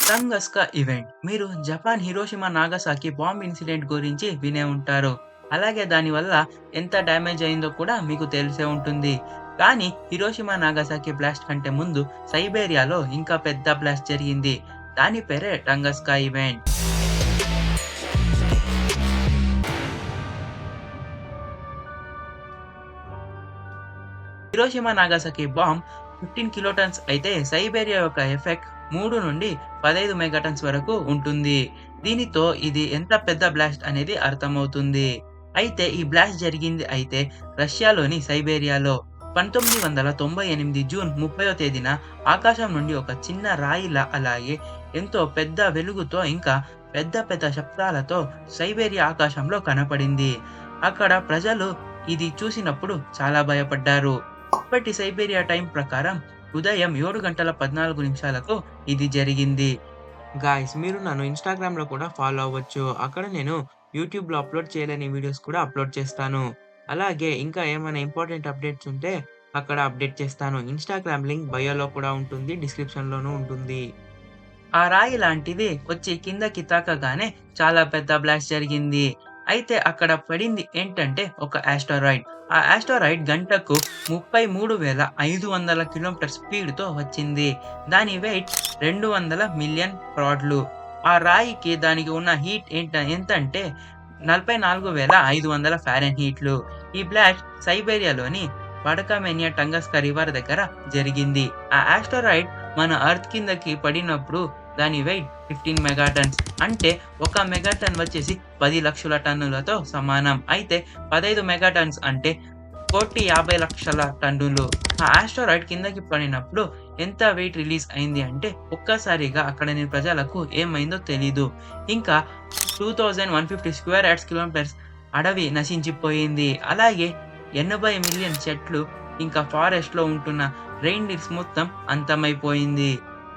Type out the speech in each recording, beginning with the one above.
టంగస్కా event మీరు Japan Hiroshima Nagasaki bomb incident గురించి వినే ఉంటారు. అలాగే దానివల్ల ఎంత డ్యామేజ్ అయిందో కూడా మీకు తెలిసే ఉంటుంది. కానీ హిరోషిమా నాగసాకి బ్లాస్ట్ కంటే ముందు సైబేరియాలో ఇంకా పెద్ద బ్లాస్ట్ జరిగింది. దాని పేరే టంగస్కా ఈవెంట్. హిరోషిమా నాగసాకి బాంబ్ 15 కిలోటన్స్ అయితే సైబేరియా యొక్క ఎఫెక్ట్ 3 నుండి 15 మెగాటన్స్ వరకు ఉంటుంది. దీనితో ఇది ఎంత పెద్ద బ్లాస్ట్ అనేది అర్థమవుతుంది. అయితే ఈ బ్లాస్ట్ జరిగింది అయితే రష్యాలోని సైబేరియాలో 1998 జూన్ 30వ తేదీన ఆకాశం నుండి ఒక చిన్న రాయిలా అలాగే ఎంతో పెద్ద వెలుగుతో ఇంకా పెద్ద పెద్ద శబ్దాలతో సైబేరియా ఆకాశంలో కనపడింది. అక్కడ ప్రజలు ఇది చూసినప్పుడు చాలా భయపడ్డారు. ఇప్పటి సైబేరియా టైం ప్రకారం ఉదయం 7:14 ఇది జరిగింది. గాయ్స్ మీరు నన్ను ఇన్‌స్టాగ్రామ్‌లో కూడా ఫాలో అవ్వచ్చు. అక్కడ నేను యూట్యూబ్‌లో అప్‌లోడ్ చేయలేని వీడియోస్ కూడా అప్‌లోడ్ చేస్తాను. అలాగే ఇంకా ఏమైనా ఇంపార్టెంట్ అప్డేట్స్ ఉంటే అక్కడ అప్డేట్ చేస్తాను. ఇన్‌స్టాగ్రామ్ లింక్ బయోలో కూడా ఉంటుంది. డిస్క్రిప్షన్‌లోనూ ఉంటుంది. ఆ రాయి లాంటిది వచ్చి కిందకి తాకగానే చాలా పెద్ద బ్లాస్ట్ జరిగింది. అయితే అక్కడ పడింది ఏంటంటే ఒక యాస్టెరాయిడ్. ఆ యాస్టెరాయిడ్ గంటకు 33,500 కిలోమీటర్ స్పీడ్‌తో వచ్చింది. దాని వెయిట్ 200 మిలియన్ పౌండ్లు. ఆ రాయికి దానికి ఉన్న హీట్ ఎంతంటే 44,500 ఫారెన్‌హీట్లు. ఈ బ్లాస్ట్ సైబేరియాలోని వడకమెనియా టంగస్కా రివర్ దగ్గర జరిగింది. ఆ యాస్టెరాయిడ్ మన ఎర్త్ కిందకి పడినప్పుడు దాని వెయిట్ 15 మెగాటన్స్. అంటే ఒక మెగాటన్ వచ్చేసి 10 లక్షల టన్నులతో సమానం. అయితే 15 మెగాటన్స్ అంటే 1,50,00,000 టన్నులు. ఆ యాస్టెరాయిడ్ కిందకి పడినప్పుడు ఎంత వెయిట్ రిలీజ్ అయింది అంటే ఒక్కసారిగా అక్కడి ప్రజలకు ఏమైందో తెలీదు. ఇంకా 2150 స్క్వేర్ యార్డ్స్ కిలోమీటర్స్ అడవి నశించిపోయింది. అలాగే 80 మిలియన్ చెట్లు ఇంకా ఫారెస్ట్‌లో ఉంటున్న రెయిన్‌డీర్స్ మొత్తం అంతమైపోయింది.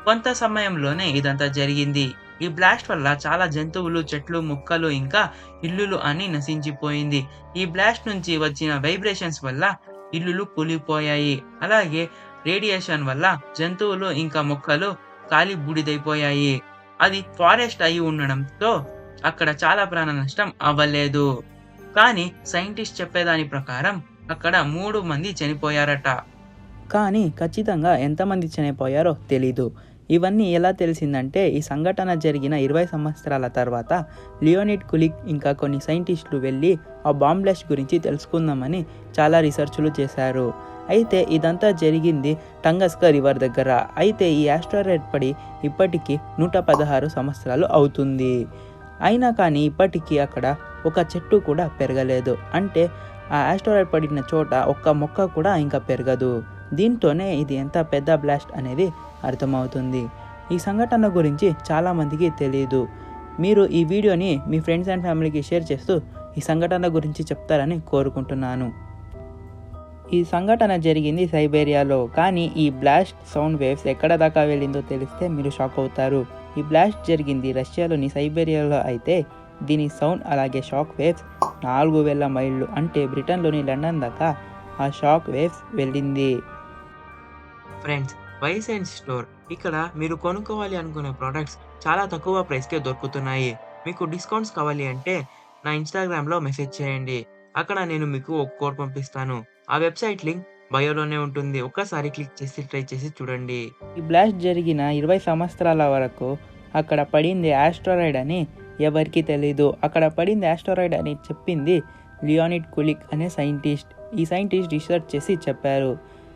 కొంత సమయంలోనే ఇదంతా జరిగింది. ఈ బ్లాస్ట్ వల్ల చాలా జంతువులు, చెట్లు, మొక్కలు ఇంకా ఇల్లులు అన్నీ నశించిపోయింది. ఈ బ్లాస్ట్ నుంచి వచ్చిన వైబ్రేషన్స్ వల్ల ఇల్లులు కూలిపోయాయి. అలాగే రేడియేషన్ వల్ల జంతువులు ఇంకా మొక్కలు కాలి బూడిదైపోయాయి. అది ఫారెస్ట్ అయి ఉండడంతో అక్కడ చాలా ప్రాణ నష్టం అవ్వలేదు. కానీ సైంటిస్ట్ చెప్పేదాని ప్రకారం అక్కడ 3 మంది చనిపోయారట. కానీ ఖచ్చితంగా ఎంతమంది చనిపోయారో తెలీదు. ఇవన్నీ ఎలా తెలిసిందంటే ఈ సంఘటన జరిగిన 20 సంవత్సరాల తర్వాత లియోనిడ్ కులిక్ ఇంకా కొన్ని సైంటిస్టులు వెళ్ళి ఆ బాంబ్ బ్లాస్ట్ గురించి తెలుసుకుందామని చాలా రీసెర్చ్లు చేశారు. అయితే ఇదంతా జరిగింది టంగస్కా రివర్ దగ్గర. అయితే ఈ యాస్టెరాయిడ్ పడి ఇప్పటికీ 116 సంవత్సరాలు అవుతుంది. అయినా కానీ ఇప్పటికీ అక్కడ ఒక చెట్టు కూడా పెరగలేదు. అంటే ఆ యాస్టెరాయిడ్ పడిన చోట ఒక్క మొక్క కూడా ఇంకా పెరగదు. దీంతోనే ఇది ఎంత పెద్ద బ్లాస్ట్ అనేది అర్థమవుతుంది. ఈ సంఘటన గురించి చాలామందికి తెలియదు. మీరు ఈ వీడియోని మీ ఫ్రెండ్స్ అండ్ ఫ్యామిలీకి షేర్ చేస్తూ ఈ సంఘటన గురించి చెప్తారని కోరుకుంటున్నాను. ఈ సంఘటన జరిగింది సైబేరియాలో. కానీ ఈ బ్లాస్ట్ సౌండ్ వేవ్స్ ఎక్కడ దాకా వెళ్ళిందో తెలిస్తే మీరు షాక్ అవుతారు. ఈ బ్లాస్ట్ జరిగింది రష్యాలోని సైబేరియాలో అయితే దీని సౌండ్ అలాగే షాక్ వేవ్స్ 4,000 మైళ్ళు అంటే బ్రిటన్లోని లండన్ దాకా ఆ షాక్ వేవ్స్ వెళ్ళింది. ఫ్రెండ్స్ వైస్ అండ్ స్టోర్ ఇక్కడ మీరు కొనుక్కోవాలి అనుకునే ప్రొడక్ట్స్ చాలా తక్కువ ప్రైస్‌కే దొరుకుతున్నాయి. మీకు డిస్కౌంట్స్ కావాలి అంటే నా ఇన్‌స్టాగ్రామ్‌లో మెసేజ్ చేయండి. అక్కడ నేను మీకు ఒక కోడ్ పంపిస్తాను. ఆ వెబ్‌సైట్ లింక్ బయోలోనే ఉంటుంది. ఒక్కసారి క్లిక్ చేసి ట్రై చేసి చూడండి. ఈ బ్లాస్ట్ జరిగిన 20 సంవత్సరాల వరకు అక్కడ పడింది యాస్టెరాయిడ్ అని ఎవరికీ తెలీదు. అక్కడ పడింది యాస్టెరాయిడ్ అని చెప్పింది లియోనిడ్ కులిక్ అనే సైంటిస్ట్. ఈ సైంటిస్ట్ రీసెర్చ్ చేసి చెప్పారు.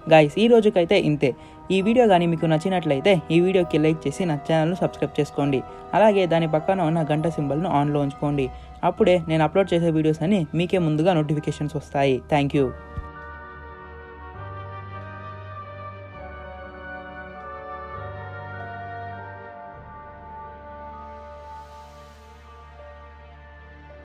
గాయ్స్ ఈ రోజుకైతే ఇంతే. ఈ వీడియో కానీ మీకు నచ్చినట్లయితే ఈ వీడియోకి లైక్ చేసి నా ఛానల్ను సబ్స్క్రైబ్ చేసుకోండి. అలాగే దాని పక్కన ఉన్న గంట సింబల్ను ఆన్లో ఉంచుకోండి. అప్పుడే నేను అప్లోడ్ చేసే వీడియోస్ అన్ని మీకే ముందుగా నోటిఫికేషన్స్ వస్తాయి. Thank you.